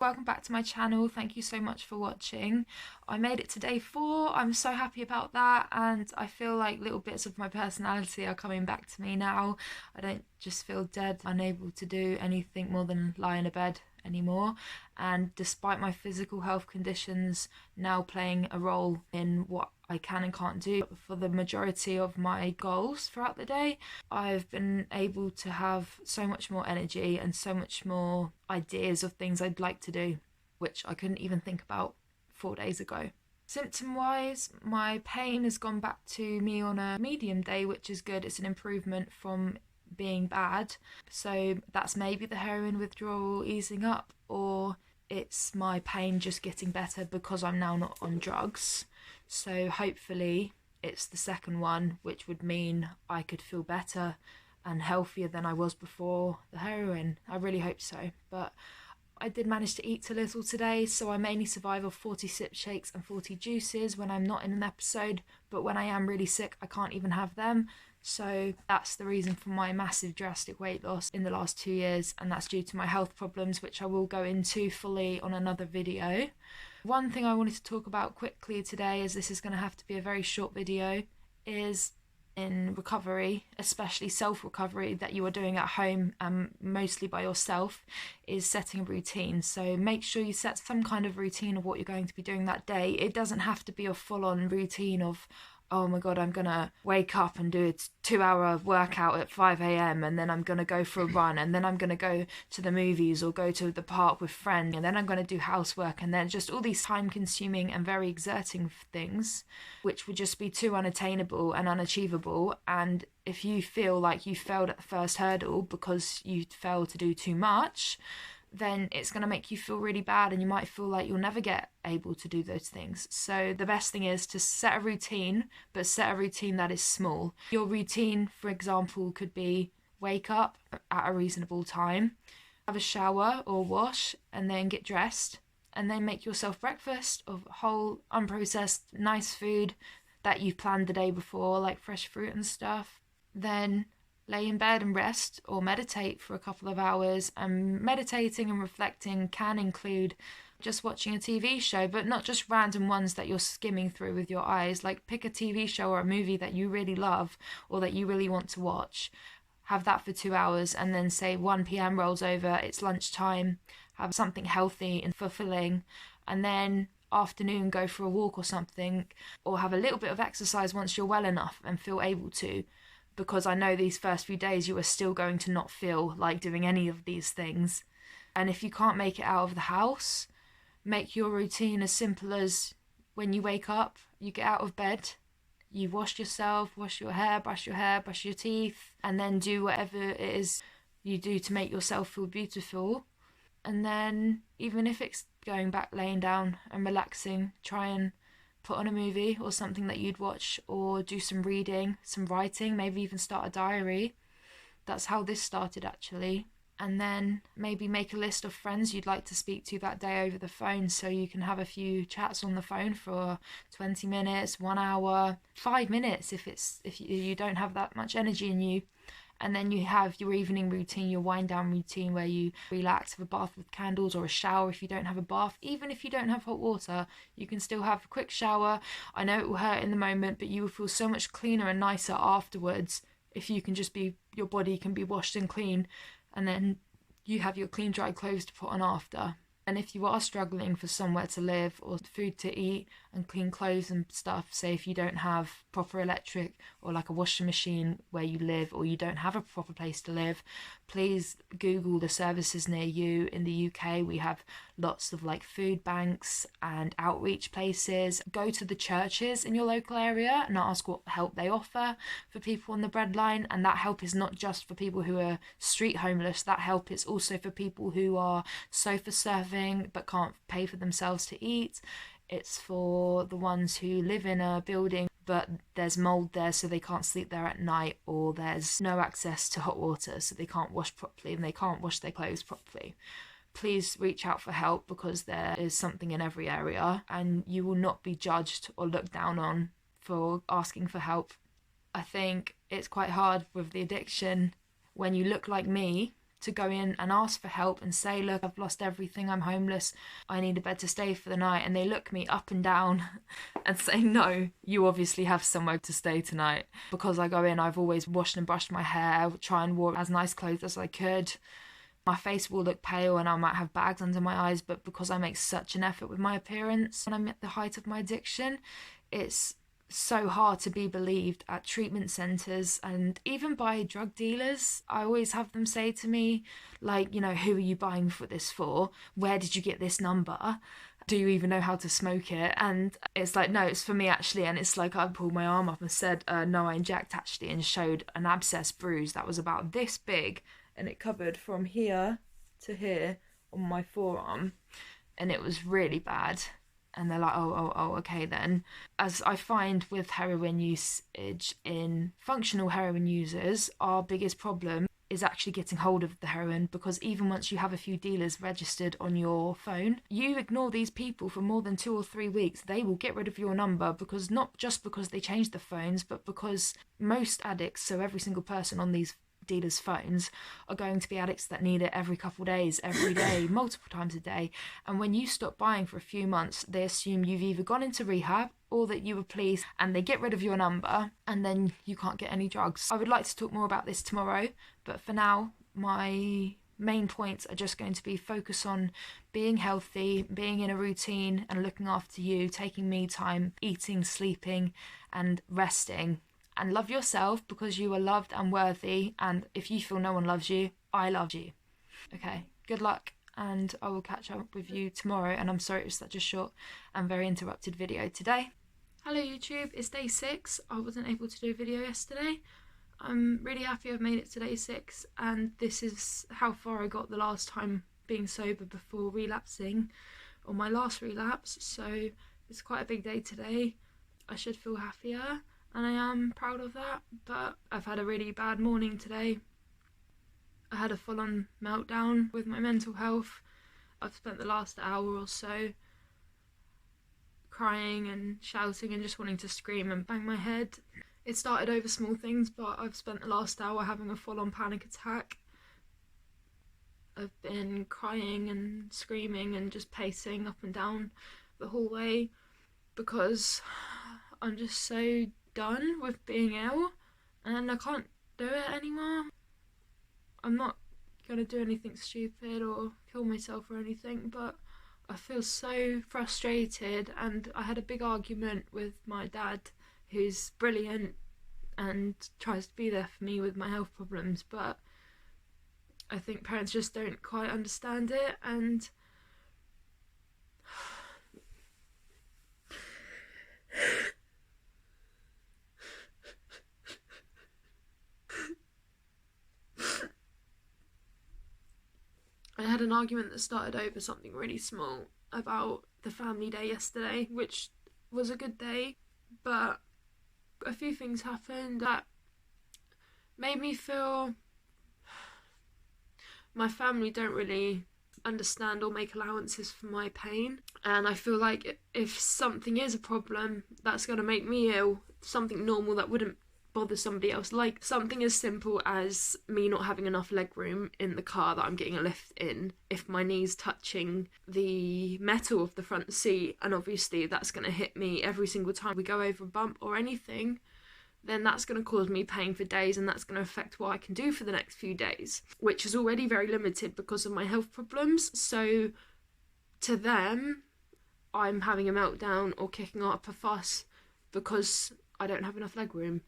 Welcome back to my channel. Thank you so much for watching. I made it to day 4. I'm so happy about that, and I feel like little bits of my personality are coming back to me now. I don't just feel dead, unable to do anything more than lie in a bed anymore. And despite my physical health conditions now playing a role in what I can and can't do for the majority of my goals throughout the day, I've been able to have so much more energy and so much more ideas of things I'd like to do, which I couldn't even think about 4 days ago. Symptom wise, my pain has gone back to me on a medium day, which is good. It's an improvement from being bad. So that's maybe the heroin withdrawal easing up, or it's my pain just getting better because I'm now not on drugs. So hopefully it's the second one, which would mean I could feel better and healthier than I was before the heroin. I really hope so. But I did manage to eat a little today, so I mainly survive off 40 sip shakes and 40 juices when I'm not in an episode, but when I am really sick I can't even have them. So that's the reason for my massive drastic weight loss in the last 2 years, and that's due to my health problems, which I will go into fully on another video. One thing I wanted to talk about quickly today, as this is going to have to be a very short video, is in recovery, especially self-recovery that you are doing at home and mostly by yourself, is setting a routine. So make sure you set some kind of routine of what you're going to be doing that day. It doesn't have to be a full-on routine of, oh my god, I'm gonna wake up and do a 2-hour workout at 5 a.m. and then I'm gonna go for a run, and then I'm gonna go to the movies or go to the park with friends, and then I'm gonna do housework, and then just all these time consuming and very exerting things which would just be too unattainable and unachievable. And if you feel like you failed at the first hurdle because you failed to do too much, then it's going to make you feel really bad, and you might feel like you'll never get able to do those things. So the best thing is to set a routine, but set a routine that is small. Your routine, for example, could be wake up at a reasonable time, have a shower or wash, and then get dressed, and then make yourself breakfast of whole, unprocessed, nice food that you've planned the day before, like fresh fruit and stuff. Then lay in bed and rest or meditate for a couple of hours. And meditating and reflecting can include just watching a TV show, but not just random ones that you're skimming through with your eyes. Like, pick a TV show or a movie that you really love or that you really want to watch. Have that for 2 hours, and then say 1 p.m. rolls over, it's lunchtime, have something healthy and fulfilling, and then afternoon go for a walk or something, or have a little bit of exercise once you're well enough and feel able to. Because I know these first few days you are still going to not feel like doing any of these things. And if you can't make it out of the house, make your routine as simple as when you wake up, you get out of bed, you wash yourself, wash your hair, brush your teeth, and then do whatever it is you do to make yourself feel beautiful. And then even if it's going back, laying down and relaxing, try and put on a movie or something that you'd watch, or do some reading, some writing, maybe even start a diary. That's how this started, actually. And then maybe make a list of friends you'd like to speak to that day over the phone, so you can have a few chats on the phone for 20 minutes, 1 hour, 5 minutes if you don't have that much energy in you. And then you have your evening routine, your wind down routine, where you relax with a bath with candles, or a shower if you don't have a bath. Even if you don't have hot water, you can still have a quick shower. I know it will hurt in the moment, but you will feel so much cleaner and nicer afterwards if you can just be, your body can be washed and clean, and then you have your clean dry clothes to put on after. And if you are struggling for somewhere to live or food to eat and clean clothes and stuff, say if you don't have proper electric or like a washing machine where you live, or you don't have a proper place to live, please Google the services near you. In the UK we have lots of like food banks and outreach places. Go to the churches in your local area and ask what help they offer for people on the breadline. And that help is not just for people who are street homeless, that help is also for people who are sofa surfing but can't pay for themselves to eat. It's for the ones who live in a building but there's mould there, so they can't sleep there at night, or there's no access to hot water, so they can't wash properly and they can't wash their clothes properly. Please reach out for help, because there is something in every area, and you will not be judged or looked down on for asking for help. I think it's quite hard with the addiction when you look like me to go in and ask for help and say, look, I've lost everything, I'm homeless, I need a bed to stay for the night, and they look me up and down and say, no, you obviously have somewhere to stay tonight. Because I go in, I've always washed and brushed my hair, try and wear as nice clothes as I could. My face will look pale and I might have bags under my eyes, but because I make such an effort with my appearance when I'm at the height of my addiction, it's so hard to be believed at treatment centres and even by drug dealers. I always have them say to me, like, you know, who are you buying for this for? Where did you get this number? Do you even know how to smoke it? And it's like, no, it's for me actually. And it's like I pulled my arm up and said, no, I inject actually, and showed an abscess bruise that was about this big, and it covered from here to here on my forearm, and it was really bad. And they're like, oh, okay then. As I find with heroin usage in functional heroin users, our biggest problem is actually getting hold of the heroin, because even once you have a few dealers registered on your phone, you ignore these people for more than 2 or 3 weeks, they will get rid of your number, because not just because they changed the phones, but because most addicts, so every single person on these dealers' phones, are going to be addicts that need it every couple of days, every day, multiple times a day. And when you stop buying for a few months, they assume you've either gone into rehab or that you were pleased, and they get rid of your number, and then you can't get any drugs. I would like to talk more about this tomorrow, but for now, my main points are just going to be focus on being healthy, being in a routine and looking after you, taking me time, eating, sleeping and resting. And love yourself, because you are loved and worthy, and if you feel no one loves you, I love you. Okay, good luck, and I will catch up with you tomorrow. And I'm sorry it was such a short and very interrupted video today. Hello YouTube, it's day 6. I wasn't able to do a video yesterday. I'm really happy I've made it to day 6, and this is how far I got the last time being sober before relapsing on my last relapse. So it's quite a big day today. I should feel happier, and I am proud of that, but I've had a really bad morning today. I had a full-on meltdown with my mental health. I've spent the last hour or so crying and shouting and just wanting to scream and bang my head. It started over small things, but I've spent the last hour having a full-on panic attack. I've been crying and screaming and just pacing up and down the hallway because I'm just so done with being ill and I can't do it anymore. I'm not gonna do anything stupid or kill myself or anything, but I feel so frustrated, and I had a big argument with my dad, who's brilliant and tries to be there for me with my health problems, but I think parents just don't quite understand it. And I had an argument that started over something really small about the family day yesterday, which was a good day, but a few things happened that made me feel my family don't really understand or make allowances for my pain, and I feel like if something is a problem that's going to make me ill, something normal that wouldn't bother somebody else, like something as simple as me not having enough leg room in the car that I'm getting a lift in, if my knee's touching the metal of the front seat, and obviously that's going to hit me every single time we go over a bump or anything, then that's going to cause me pain for days, and that's going to affect what I can do for the next few days, which is already very limited because of my health problems. So to them, I'm having a meltdown or kicking up a fuss because I don't have enough leg room.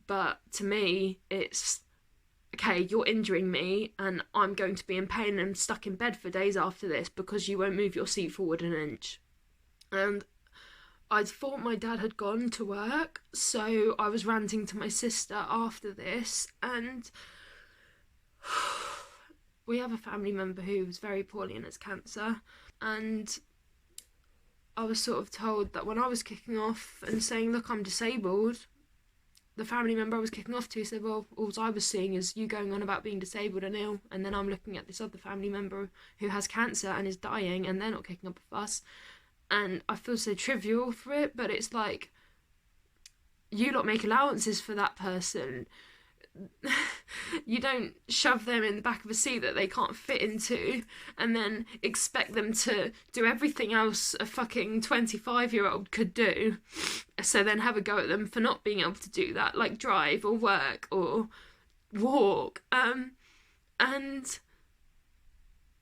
But to me, it's, okay, you're injuring me and I'm going to be in pain and stuck in bed for days after this because you won't move your seat forward an inch. And I thought my dad had gone to work, so I was ranting to my sister after this, and we have a family member who was very poorly and has cancer, and I was sort of told that when I was kicking off and saying, look, I'm disabled, the family member I was kicking off to said, well, all I was seeing is you going on about being disabled and ill, and then I'm looking at this other family member who has cancer and is dying, and they're not kicking up a fuss. And I feel so trivial for it, but it's like, you lot make allowances for that person. you don't shove them in the back of a seat that they can't fit into and then expect them to do everything else a fucking 25-year-old could do, so then have a go at them for not being able to do that, like drive or work or walk. And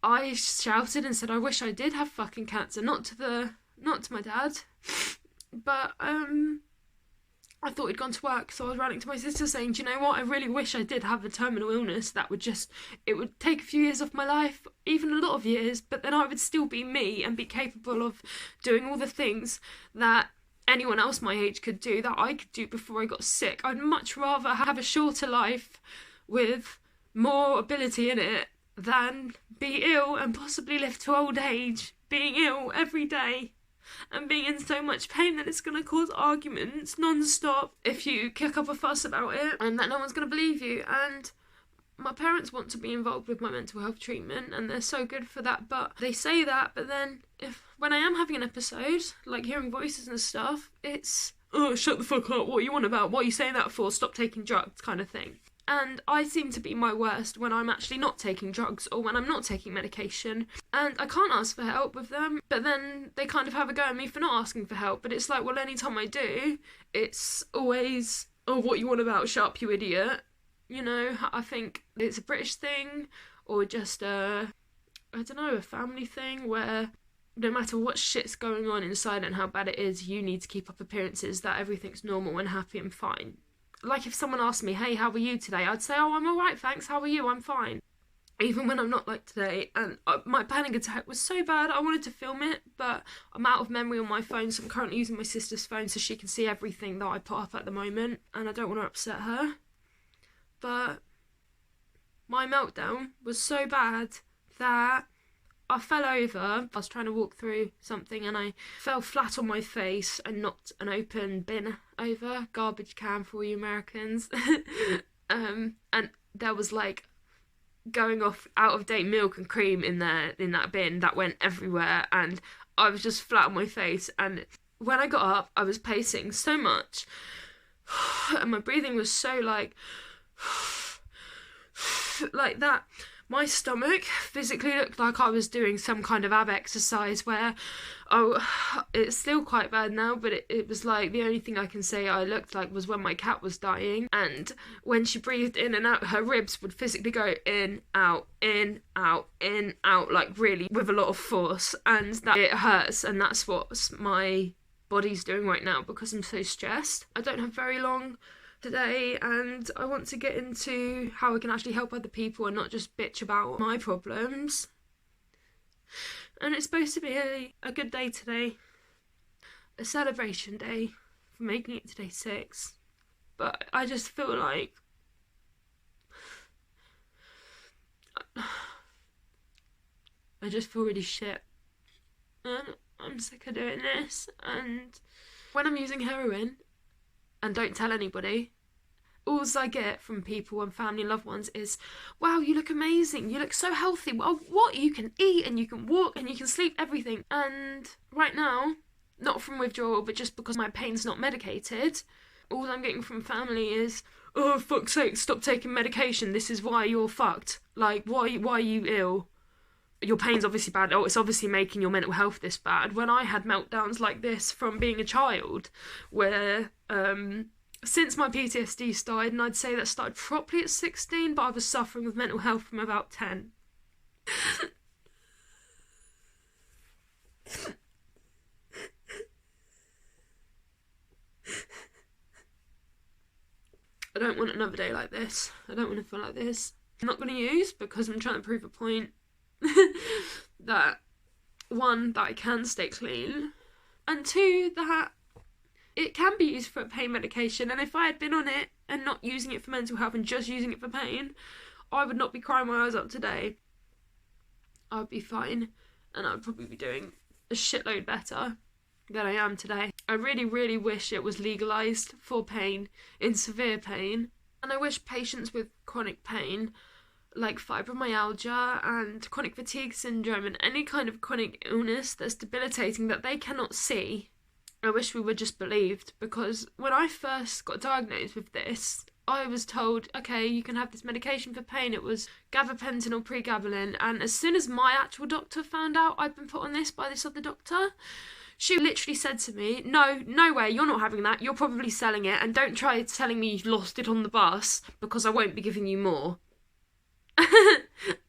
I shouted and said I wish I did have fucking cancer, not to my dad, but I thought he'd gone to work, so I was running to my sister saying, do you know what, I really wish I did have a terminal illness that it would take a few years off my life, even a lot of years, but then I would still be me and be capable of doing all the things that anyone else my age could do, that I could do before I got sick. I'd much rather have a shorter life with more ability in it than be ill and possibly live to old age, being ill every day and being in so much pain that it's going to cause arguments non-stop if you kick up a fuss about it, and that no one's going to believe you. And my parents want to be involved with my mental health treatment and they're so good for that, but they say that, but then when I am having an episode, like hearing voices and stuff, it's, oh, shut the fuck up, what are you on about, what are you saying that for, stop taking drugs, kind of thing. And I seem to be my worst when I'm actually not taking drugs or when I'm not taking medication. And I can't ask for help with them, but then they kind of have a go at me for not asking for help. But it's like, well, anytime I do, it's always, oh, what you want about, shut up, you idiot. You know, I think it's a British thing or just a family thing where no matter what shit's going on inside and how bad it is, you need to keep up appearances that everything's normal and happy and fine. Like if someone asked me, hey, how are you today? I'd say, oh, I'm alright, thanks, how are you? I'm fine. Even when I'm not like today. And my panic attack was so bad, I wanted to film it, but I'm out of memory on my phone, so I'm currently using my sister's phone so she can see everything that I put up at the moment, and I don't want to upset her. But my meltdown was so bad that I fell over. I was trying to walk through something and I fell flat on my face and knocked an open bin over, garbage can for you Americans. And there was like going off out of date milk and cream in that bin that went everywhere, and I was just flat on my face. And when I got up, I was pacing so much and my breathing was so like that. My stomach physically looked like I was doing some kind of ab exercise where, it's still quite bad now, but it was like the only thing I can say I looked like was when my cat was dying, and when she breathed in and out, her ribs would physically go in, out, like really with a lot of force, and that it hurts, and that's what my body's doing right now because I'm so stressed. I don't have very long today and I want to get into how I can actually help other people and not just bitch about my problems. And it's supposed to be a good day today, a celebration day for making it to day 6, but I just feel like I just feel really shit and I'm sick of doing this. And when I'm using heroin and don't tell anybody, all I get from people and family and loved ones is, wow, you look amazing, you look so healthy, well, what, you can eat and you can walk and you can sleep, everything. And right now, not from withdrawal, but just because my pain's not medicated, all I'm getting from family is, oh, fuck's sake, stop taking medication, this is why you're fucked. Like, why are you ill? Your pain's obviously bad. Oh, it's obviously making your mental health this bad. When I had meltdowns like this from being a child, where since my PTSD started, and I'd say that started properly at 16, but I was suffering with mental health from about 10. I don't want another day like this. I don't want to feel like this. I'm not going to use because I'm trying to prove a point that, 1, that I can stay clean, and 2, that it can be used for pain medication. And if I had been on it and not using it for mental health and just using it for pain, I would not be crying my eyes out today. I would be fine and I would probably be doing a shitload better than I am today. I really, really wish it was legalised for pain, in severe pain. And I wish patients with chronic pain, like fibromyalgia and chronic fatigue syndrome and any kind of chronic illness that's debilitating that they cannot see, I wish we were just believed. Because when I first got diagnosed with this, I was told, okay, you can have this medication for pain. It was gabapentin or pregabalin. And as soon as my actual doctor found out I'd been put on this by this other doctor, she literally said to me, no, no way, you're not having that. You're probably selling it. And don't try telling me you lost it on the bus because I won't be giving you more.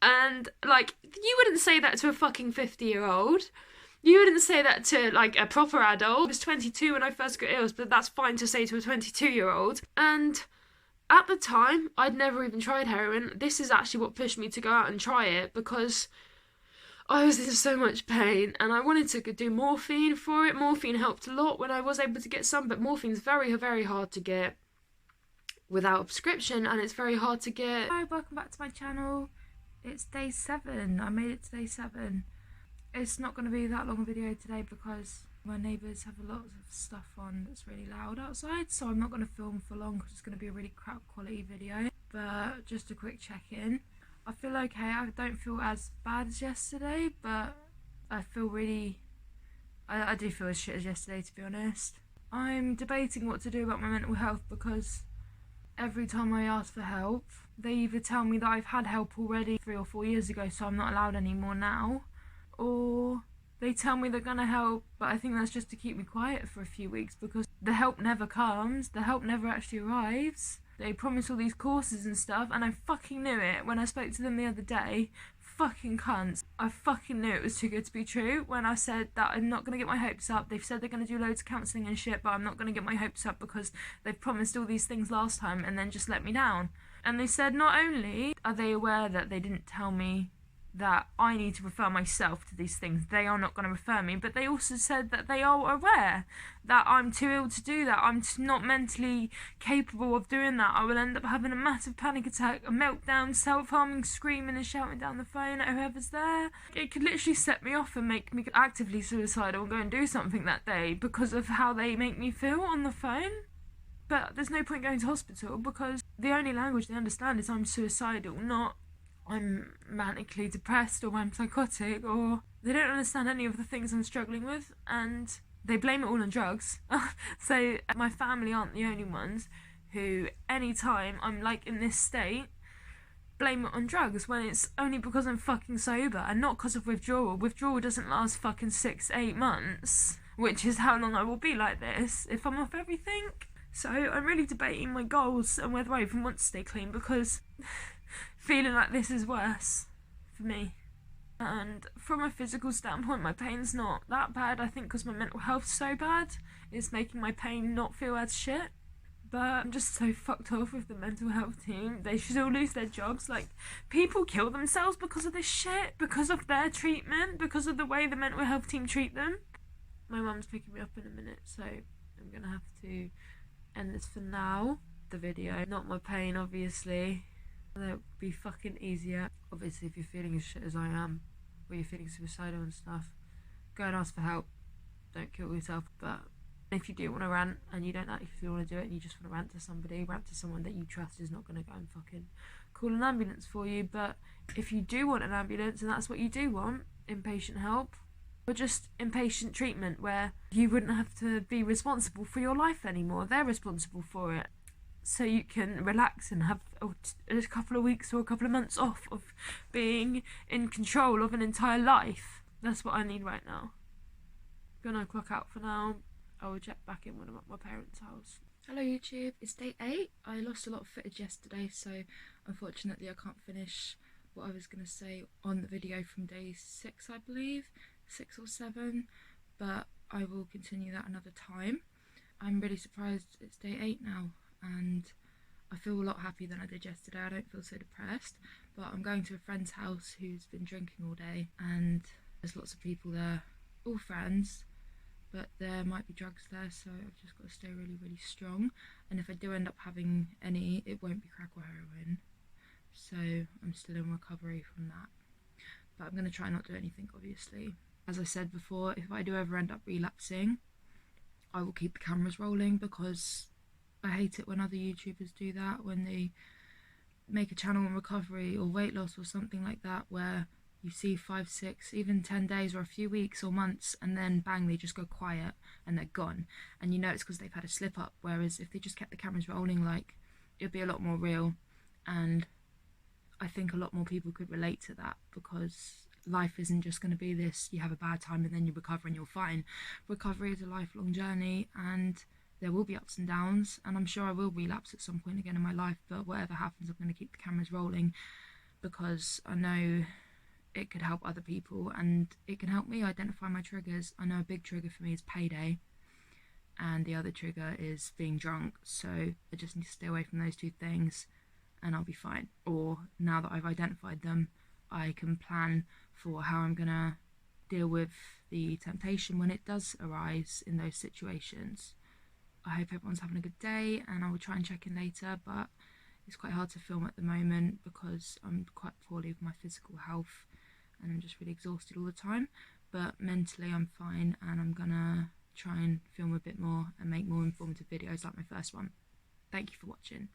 And, like, you wouldn't say that to a fucking 50-year-old. You wouldn't say that to, like, a proper adult. I was 22 when I first got ill, but that's fine to say to a 22-year-old. And at the time, I'd never even tried heroin. This is actually what pushed me to go out and try it, because I was in so much pain and I wanted to do morphine for it. Morphine helped a lot when I was able to get some, but morphine's very, very hard to get without a prescription, and it's very hard to get. Hi, welcome back to my channel. It's day 7. I made it to day 7. It's not going to be that long a video today because my neighbours have a lot of stuff on that's really loud outside, so I'm not going to film for long because it's going to be a really crap quality video. But just a quick check-in. I feel okay. I don't feel as bad as yesterday, but I feel really... I do feel as shit as yesterday, to be honest. I'm debating what to do about my mental health because every time I ask for help, they either tell me that I've had help already 3 or 4 years ago, so I'm not allowed anymore now, or they tell me they're gonna help, but I think that's just to keep me quiet for a few weeks because the help never comes, the help never actually arrives. They promise all these courses and stuff, and I fucking knew it when I spoke to them the other day. Fucking cunts. I fucking knew it was too good to be true when I said that I'm not going to get my hopes up. They've said they're going to do loads of counselling and shit, but I'm not going to get my hopes up because they've promised all these things last time and then just let me down. And they said not only are they aware that they didn't tell me that I need to refer myself to these things, they are not going to refer me, but they also said that they are aware that I'm too ill to do that, I'm not mentally capable of doing that. I will end up having a massive panic attack, a meltdown, self-harming, screaming and shouting down the phone at whoever's there. It could literally set me off and make me actively suicidal and go and do something that day because of how they make me feel on the phone. But there's no point going to hospital because the only language they understand is I'm suicidal, not I'm manically depressed or I'm psychotic, or they don't understand any of the things I'm struggling with, and they blame it all on drugs. So my family aren't the only ones who, anytime I'm like in this state, blame it on drugs when it's only because I'm fucking sober and not because of withdrawal. Withdrawal doesn't last fucking 6-8 months, which is how long I will be like this if I'm off everything. So I'm really debating my goals and whether I even want to stay clean because feeling like this is worse for me. And from a physical standpoint, my pain's not that bad, I think, because my mental health's so bad. It's making my pain not feel as shit. But I'm just so fucked off with the mental health team. They should all lose their jobs. Like, people kill themselves because of this shit, because of their treatment, because of the way the mental health team treat them. My mum's picking me up in a minute, so I'm gonna have to end this for now. The video, not my pain, obviously. That would be fucking easier. Obviously, if you're feeling as shit as I am, or you're feeling suicidal and stuff, go and ask for help. Don't kill yourself. But if you do want to rant and you don't actually want to do it and you just want to rant to somebody, rant to someone that you trust is not going to go and fucking call an ambulance for you. But if you do want an ambulance and that's what you do want, inpatient help, or just inpatient treatment where you wouldn't have to be responsible for your life anymore, they're responsible for it. So you can relax and have a couple of weeks or a couple of months off of being in control of an entire life. That's what I need right now. Gonna clock out for now. I will check back in when I'm at my parents' house. Hello YouTube, it's day 8. I lost a lot of footage yesterday, so unfortunately I can't finish what I was gonna say on the video from day 6, I believe. 6 or 7, but I will continue that another time. I'm really surprised it's day 8 now, and I feel a lot happier than I did yesterday. I don't feel so depressed, but I'm going to a friend's house who's been drinking all day, and there's lots of people there, all friends, but there might be drugs there, so I've just got to stay really, really strong. And if I do end up having any, it won't be crack or heroin, so I'm still in recovery from that. But I'm going to try not to do anything, obviously. As I said before, if I do ever end up relapsing, I will keep the cameras rolling because I hate it when other YouTubers do that, when they make a channel on recovery or weight loss or something like that, where you see 5, 6, even 10 days or a few weeks or months, and then bang, they just go quiet and they're gone. And you know it's because they've had a slip up, whereas if they just kept the cameras rolling like it'll be a lot more real, and I think a lot more people could relate to that, because life isn't just going to be this, you have a bad time and then you recover and you're fine. Recovery is a lifelong journey, and there will be ups and downs, and I'm sure I will relapse at some point again in my life, but whatever happens, I'm going to keep the cameras rolling, because I know it could help other people, and it can help me identify my triggers. I know a big trigger for me is payday, and the other trigger is being drunk, so I just need to stay away from those two things and I'll be fine. Or now that I've identified them, I can plan for how I'm gonna deal with the temptation when it does arise in those situations. I hope everyone's having a good day, and I will try and check in later, but it's quite hard to film at the moment because I'm quite poorly with my physical health and I'm just really exhausted all the time. But mentally I'm fine, and I'm gonna try and film a bit more and make more informative videos like my first one. Thank you for watching.